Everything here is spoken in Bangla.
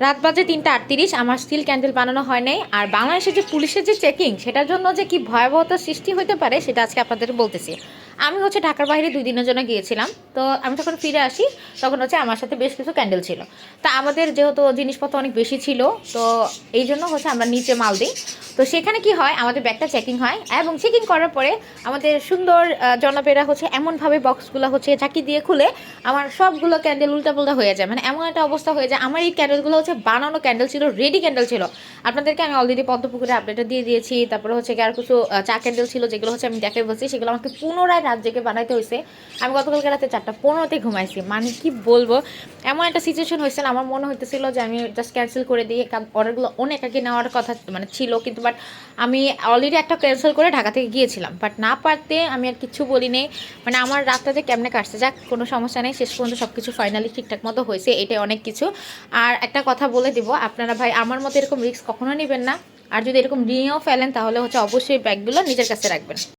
রাত বাজে ৩টা ৩৮, আমার স্টিল ক্যান্ডেল বানানো হয় নাই। আর বাংলাদেশের যে পুলিশের যে চেকিং, সেটার জন্য যে কি ভয়াবহতার সৃষ্টি হতে পারে সেটা আজকে আপনাদের বলতেছি। আমি হচ্ছে ঢাকার বাইরে ২ দিনের জন্য গিয়েছিলাম। তো আমি যখন ফিরে আসি তখন হচ্ছে আমার সাথে বেশ কিছু ক্যান্ডেল ছিল। তা আমাদের যেহেতু জিনিসপত্র অনেক বেশি ছিল, তো এই জন্য হচ্ছে আমরা নিচে মাল দিই। তো সেখানে কি হয়, আমাদের ব্যাগটা চেকিং হয় এবং চেকিং করার পরে আমাদের সুন্দর জনপেরা হচ্ছে এমনভাবে বক্সগুলো হচ্ছে ঝাঁকি দিয়ে খুলে আমার সবগুলো ক্যান্ডেল উল্টাপাল্টা হয়ে যায়। মানে এমন একটা অবস্থা হয়ে যায়, আমার এই ক্যান্ডেলগুলো হচ্ছে বানানো ক্যান্ডেল ছিল, রেডি ক্যান্ডেল ছিল। আপনাদেরকে আমি অলরেডি পদ্মপুকুরে আপডেটটা দিয়ে দিয়েছি। তারপরে হচ্ছে কি আর কিছু চা ক্যান্ডেল ছিল, যেগুলো হচ্ছে আমি দেখাই বলছি, সেগুলো আমাকে পুনরায় রাত জেগে বানাইতে হয়েছে। আমি গতকালকে রাতে 4টা 15-তে ঘুমাইছি। মানে কি বলবো, এমন একটা সিচুয়েশন হয়েছিল, আমার মনে হইতেছিল যে আমি জাস্ট ক্যান্সেল করে দিই, কারণ অর্ডারগুলো অনেক আগে নেওয়ার কথা মানে ছিল, কিন্তু বাট আমি অলরেডি একটা ক্যান্সেল করে ঢাকা থেকে গিয়েছিলাম, বাট না পারতে আমি আর কিছু বলি নেই। মানে আমার রাতটা যে কেমনে কাটছে, যাক কোনো সমস্যা নেই, শেষ পর্যন্ত সব কিছু ফাইনালি ঠিকঠাক মতো হয়েছে, এটাই অনেক কিছু। আর একটা কথা বলে দিব, আপনারা ভাই আমার মতো এরকম রিস্ক কখনো নেবেন না। আর যদি এরকম নিয়েও ফেলেন তাহলে হচ্ছে অবশ্যই ব্যাগগুলো নিজের কাছে রাখবেন।